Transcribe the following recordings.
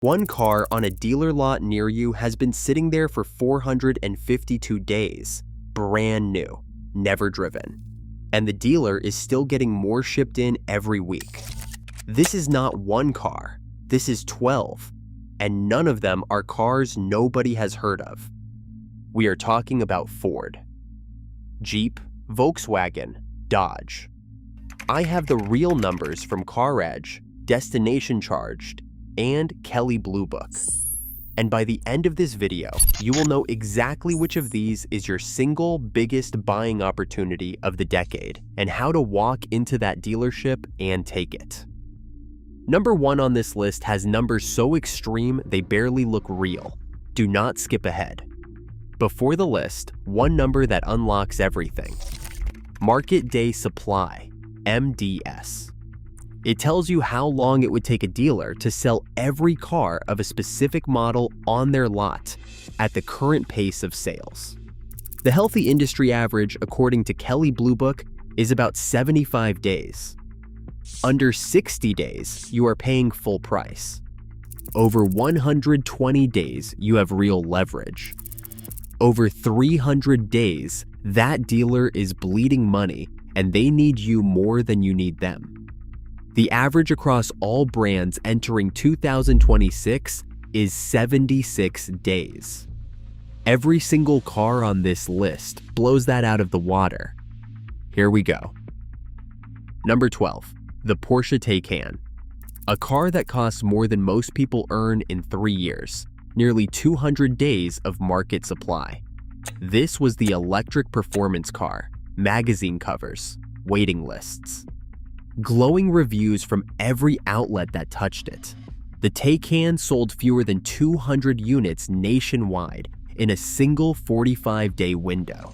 One car on a dealer lot near you has been sitting there for 452 days, brand new, never driven. And the dealer is still getting more shipped in every week. This is not one car, this is 12, and none of them are cars nobody has heard of. We are talking about Ford, Jeep, Volkswagen, Dodge. I have the real numbers from CarEdge, Destination Charged, and Kelley Blue Book. And by the end of this video, you will know exactly which of these is your single biggest buying opportunity of the decade and how to walk into that dealership and take it. Number 1 on this list has numbers so extreme they barely look real. Do not skip ahead. Before the list, one number that unlocks everything. Market Day Supply, MDS. It tells you how long it would take a dealer to sell every car of a specific model on their lot at the current pace of sales. The healthy industry average, according to Kelley Blue Book, is about 75 days. Under 60 days, you are paying full price. Over 120 days, you have real leverage. Over 300 days, that dealer is bleeding money and they need you more than you need them. The average across all brands entering 2026 is 76 days. Every single car on this list blows that out of the water. Here we go. Number 12, the Porsche Taycan. A car that costs more than most people earn in 3 years, nearly 200 days of market supply. This was the electric performance car, magazine covers, waiting lists. Glowing reviews from every outlet that touched it. The Taycan sold fewer than 200 units nationwide in a single 45-day window.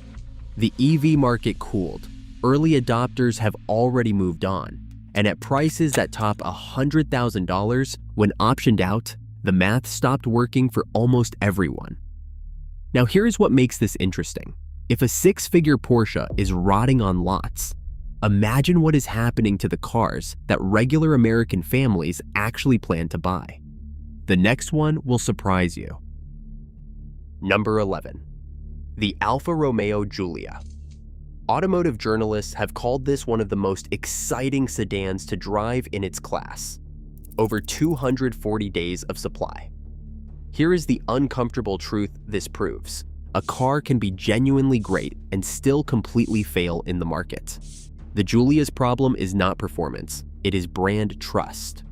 The EV market cooled. Early adopters have already moved on, and at prices that top $100,000 when optioned out, the math stopped working for almost everyone. Now here's what makes this interesting. If a 6-figure Porsche is rotting on lots, imagine what is happening to the cars that regular American families actually plan to buy. The next one will surprise you. Number 11, the Alfa Romeo Giulia. Automotive journalists have called this one of the most exciting sedans to drive in its class. Over 240 days of supply. Here is the uncomfortable truth this proves. A car can be genuinely great and still completely fail in the market. The Giulia's problem is not performance, it is brand trust.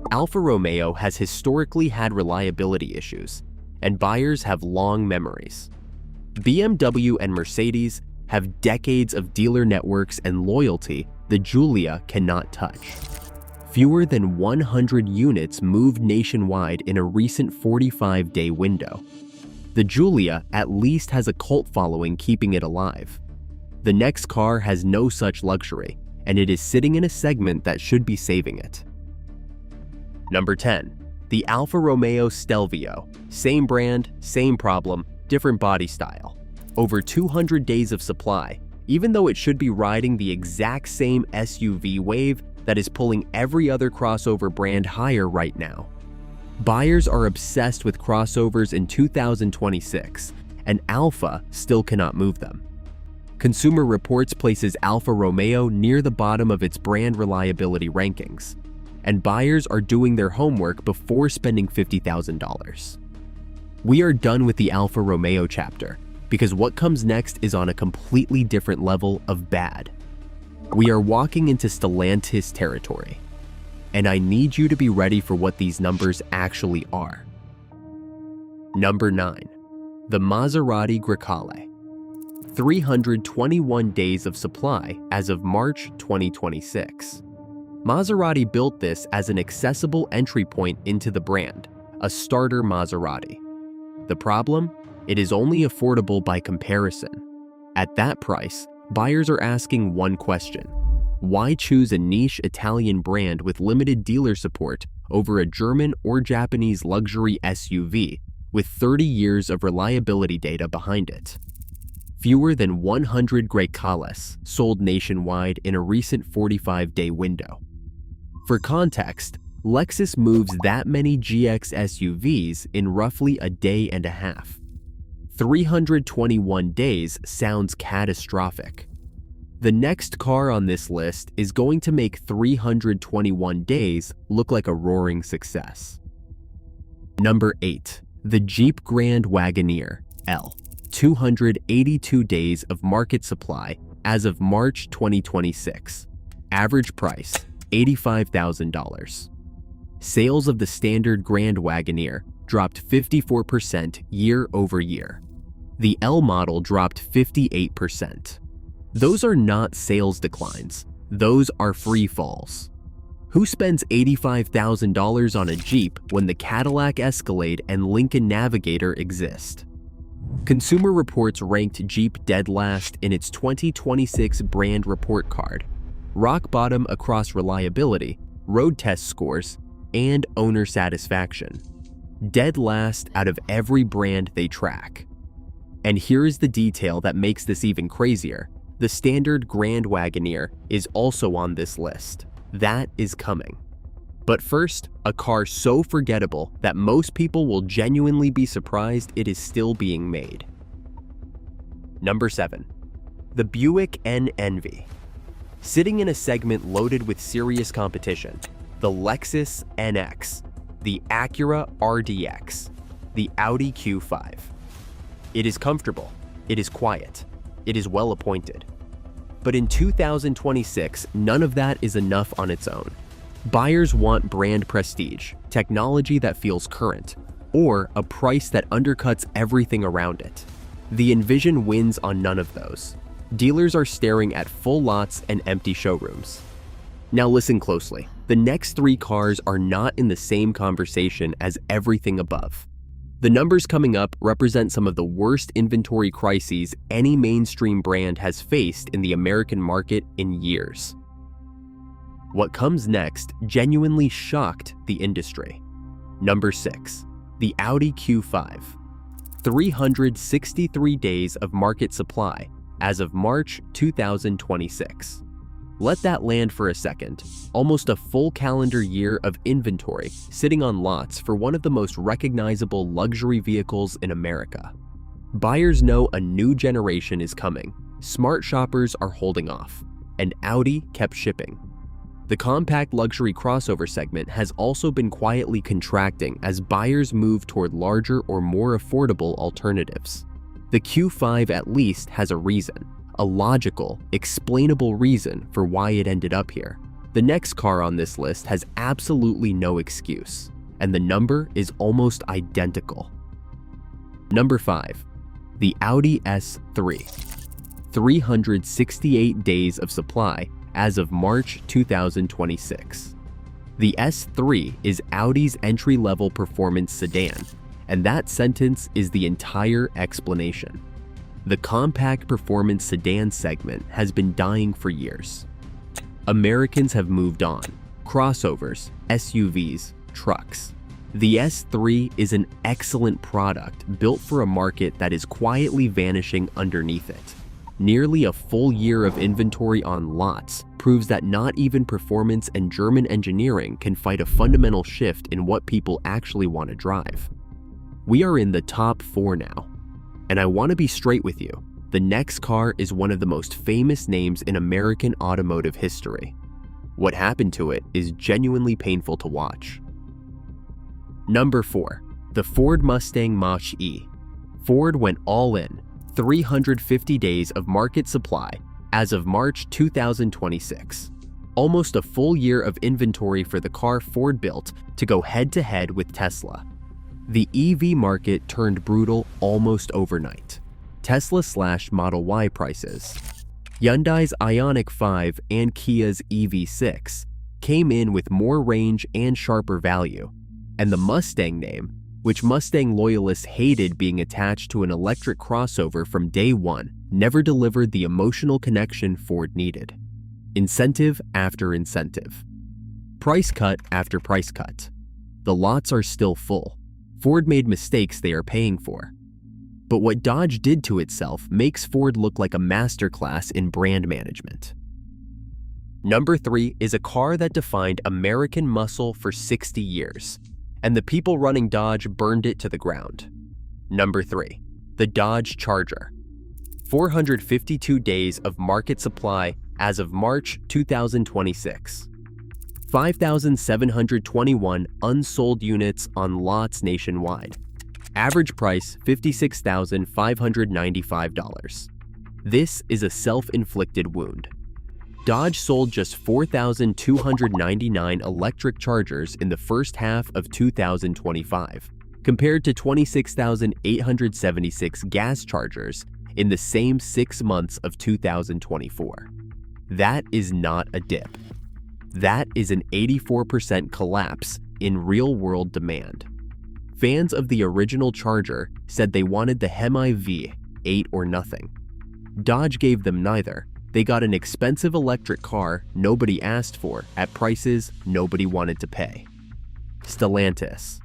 Alfa Romeo has historically had reliability issues, and buyers have long memories. BMW and Mercedes have decades of dealer networks and loyalty the Giulia cannot touch. Fewer than 100 units moved nationwide in a recent 45-day window. The Giulia at least has a cult following keeping it alive. The next car has no such luxury, and it is sitting in a segment that should be saving it. Number 10, the Alfa Romeo Stelvio. Same brand, same problem, different body style. Over 200 days of supply, even though it should be riding the exact same SUV wave that is pulling every other crossover brand higher right now. Buyers are obsessed with crossovers in 2026, and Alfa still cannot move them. Consumer Reports places Alfa Romeo near the bottom of its brand reliability rankings, and buyers are doing their homework before spending $50,000. We are done with the Alfa Romeo chapter, because what comes next is on a completely different level of bad. We are walking into Stellantis territory, and I need you to be ready for what these numbers actually are. Number 9, the Maserati Grecale. 321 days of supply as of March 2026. Maserati built this as an accessible entry point into the brand, a starter Maserati. The problem? It is only affordable by comparison. At that price, buyers are asking one question: why choose a niche Italian brand with limited dealer support over a German or Japanese luxury SUV with 30 years of reliability data behind it? Fewer than 100 Grecales sold nationwide in a recent 45-day window. For context, Lexus moves that many GX SUVs in roughly a day and a half. 321 days sounds catastrophic. The next car on this list is going to make 321 days look like a roaring success. Number 8. The Jeep Grand Wagoneer L. 282 days of market supply as of March 2026. Average price, $85,000. Sales of the standard Grand Wagoneer dropped 54% year over year. The L model dropped 58%. Those are not sales declines, those are free falls. Who spends $85,000 on a Jeep when the Cadillac Escalade and Lincoln Navigator exist? Consumer Reports ranked Jeep dead last in its 2026 brand report card, rock bottom across reliability, road test scores, and owner satisfaction. Dead last out of every brand they track. And here is the detail that makes this even crazier. The standard Grand Wagoneer is also on this list. That is coming. But first, a car so forgettable that most people will genuinely be surprised it is still being made. Number 7. The Buick Envy. Sitting in a segment loaded with serious competition, the Lexus NX, the Acura RDX, the Audi Q5. It is comfortable, it is quiet, it is well appointed. But in 2026, none of that is enough on its own. Buyers want brand prestige, technology that feels current, or a price that undercuts everything around it. The Envision wins on none of those. Dealers are staring at full lots and empty showrooms. Now listen closely. The next 3 cars are not in the same conversation as everything above. The numbers coming up represent some of the worst inventory crises any mainstream brand has faced in the American market in years. What comes next genuinely shocked the industry. Number 6. The Audi Q5. 363 days of market supply as of March 2026. Let that land for a second. Almost a full calendar year of inventory sitting on lots for one of the most recognizable luxury vehicles in America. Buyers know a new generation is coming. Smart shoppers are holding off, and Audi kept shipping. The compact luxury crossover segment has also been quietly contracting as buyers move toward larger or more affordable alternatives. The Q5 at least has a reason. A logical, explainable reason for why it ended up here. The next car on this list has absolutely no excuse, and the number is almost identical. Number 5. The Audi S3. 368 days of supply as of March 2026. The S3 is Audi's entry-level performance sedan, and that sentence is the entire explanation. The compact performance sedan segment has been dying for years. Americans have moved on. Crossovers, SUVs, trucks. The S3 is an excellent product built for a market that is quietly vanishing underneath it. Nearly a full year of inventory on lots proves that not even performance and German engineering can fight a fundamental shift in what people actually want to drive. We are in the top 4 now. And I want to be straight with you, the next car is one of the most famous names in American automotive history. What happened to it is genuinely painful to watch. Number 4. The Ford Mustang Mach-E. Ford went all in, 350 days of market supply as of March 2026. Almost a full year of inventory for the car Ford built to go head-to-head with Tesla. The EV market turned brutal almost overnight. Tesla slashed Model Y prices. Hyundai's Ioniq 5 and Kia's EV6 came in with more range and sharper value. And the Mustang name, which Mustang loyalists hated being attached to an electric crossover from day one, never delivered the emotional connection Ford needed. Incentive after incentive. Price cut after price cut. The lots are still full. Ford made mistakes they are paying for. But what Dodge did to itself makes Ford look like a masterclass in brand management. Number 3 is a car that defined American muscle for 60 years, and the people running Dodge burned it to the ground. Number 3, the Dodge Charger. 452 days of market supply as of March 2026. 5,721 unsold units on lots nationwide. Average price $56,595. This is a self-inflicted wound. Dodge sold just 4,299 electric Chargers in the first half of 2025, compared to 26,876 gas Chargers in the same 6 months of 2024. That is not a dip. That is an 84% collapse in real-world demand. Fans of the original Charger said they wanted the Hemi V, 8 or nothing. Dodge gave them neither. They got an expensive electric car nobody asked for at prices nobody wanted to pay. Stellantis.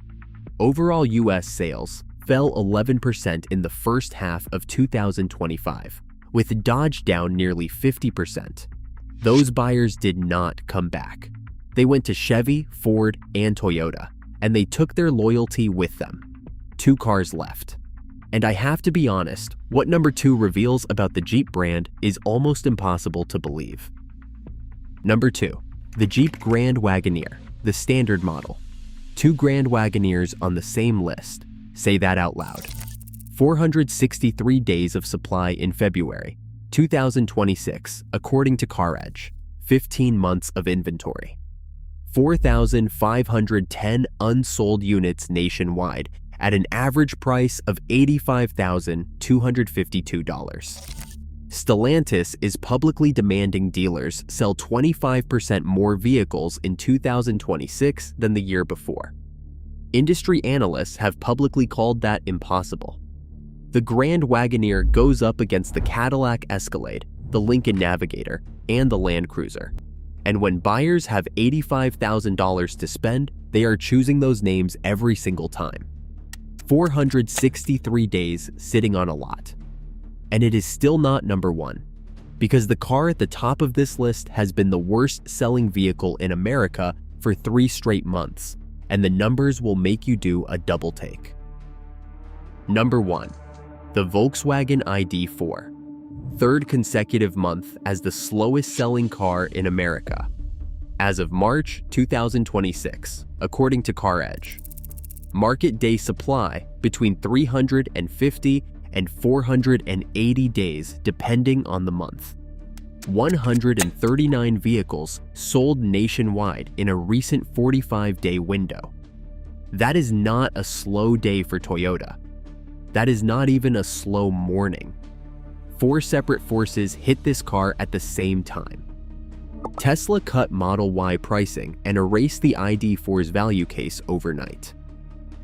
Overall U.S. sales fell 11% in the first half of 2025, with Dodge down nearly 50%. Those buyers did not come back. They went to Chevy, Ford, and Toyota, and they took their loyalty with them. 2 cars left. And I have to be honest, what number 2 reveals about the Jeep brand is almost impossible to believe. Number 2, the Jeep Grand Wagoneer, the standard model. 2 Grand Wagoneers on the same list. Say that out loud. 463 days of supply in February 2026, according to CarEdge. 15 months of inventory. 4,510 unsold units nationwide at an average price of $85,252. Stellantis is publicly demanding dealers sell 25% more vehicles in 2026 than the year before. Industry analysts have publicly called that impossible. The Grand Wagoneer goes up against the Cadillac Escalade, the Lincoln Navigator, and the Land Cruiser. And when buyers have $85,000 to spend, they are choosing those names every single time. 463 days sitting on a lot. And it is still not number 1, because the car at the top of this list has been the worst selling vehicle in America for 3 straight months, and the numbers will make you do a double take. Number 1, the Volkswagen ID4. 3rd consecutive month as the slowest selling car in America. As of March 2026, according to CarEdge. Market day supply between 350 and 480 days depending on the month. 139 vehicles sold nationwide in a recent 45-day window. That is not a slow day for Toyota. That is not even a slow morning. 4 separate forces hit this car at the same time. Tesla cut Model Y pricing and erased the ID4's value case overnight.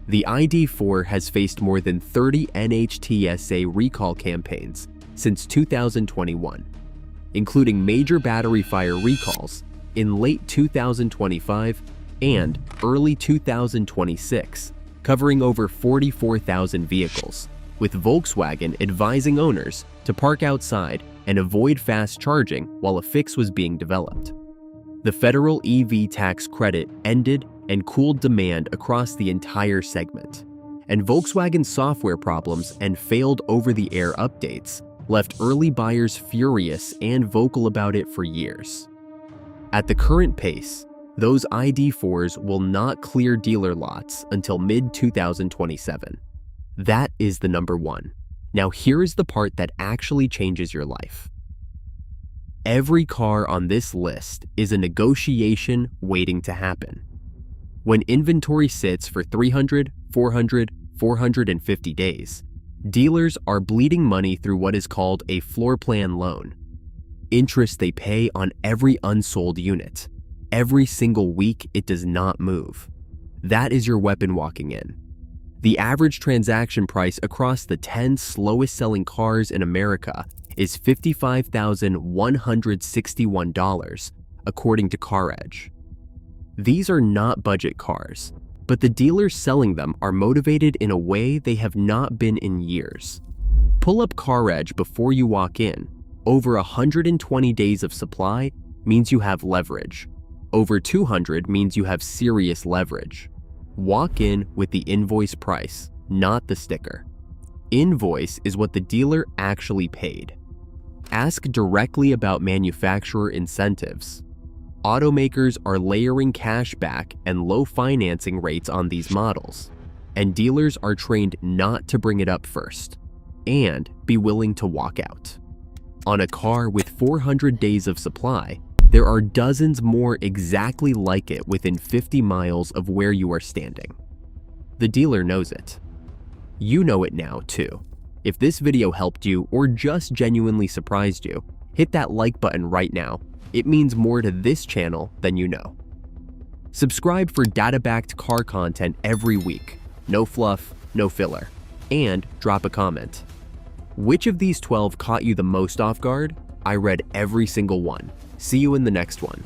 The ID4 has faced more than 30 NHTSA recall campaigns since 2021, including major battery fire recalls in late 2025 and early 2026, covering over 44,000 vehicles, with Volkswagen advising owners to park outside and avoid fast charging while a fix was being developed. The federal EV tax credit ended and cooled demand across the entire segment, and Volkswagen's software problems and failed over-the-air updates left early buyers furious and vocal about it for years. At the current pace, those ID4s will not clear dealer lots until mid-2027. That is the number 1. Now here is the part that actually changes your life. Every car on this list is a negotiation waiting to happen. When inventory sits for 300, 400, 450 days, dealers are bleeding money through what is called a floor plan loan. Interest they pay on every unsold unit. Every single week it does not move. That is your weapon walking in. The average transaction price across the 10 slowest selling cars in America is $55,161, according to CarEdge. These are not budget cars, but the dealers selling them are motivated in a way they have not been in years. Pull up CarEdge before you walk in. Over 120 days of supply, means you have leverage. Over 200 means you have serious leverage. Walk in with the invoice price, not the sticker. Invoice is what the dealer actually paid. Ask directly about manufacturer incentives. Automakers are layering cash back and low financing rates on these models, and dealers are trained not to bring it up first and be willing to walk out. On a car with 400 days of supply, there are dozens more exactly like it within 50 miles of where you are standing. The dealer knows it. You know it now too. If this video helped you or just genuinely surprised you, hit that like button right now. It means more to this channel than you know. Subscribe for data-backed car content every week. No fluff, no filler. And drop a comment. Which of these 12 caught you the most off guard? I read every single one. See you in the next one.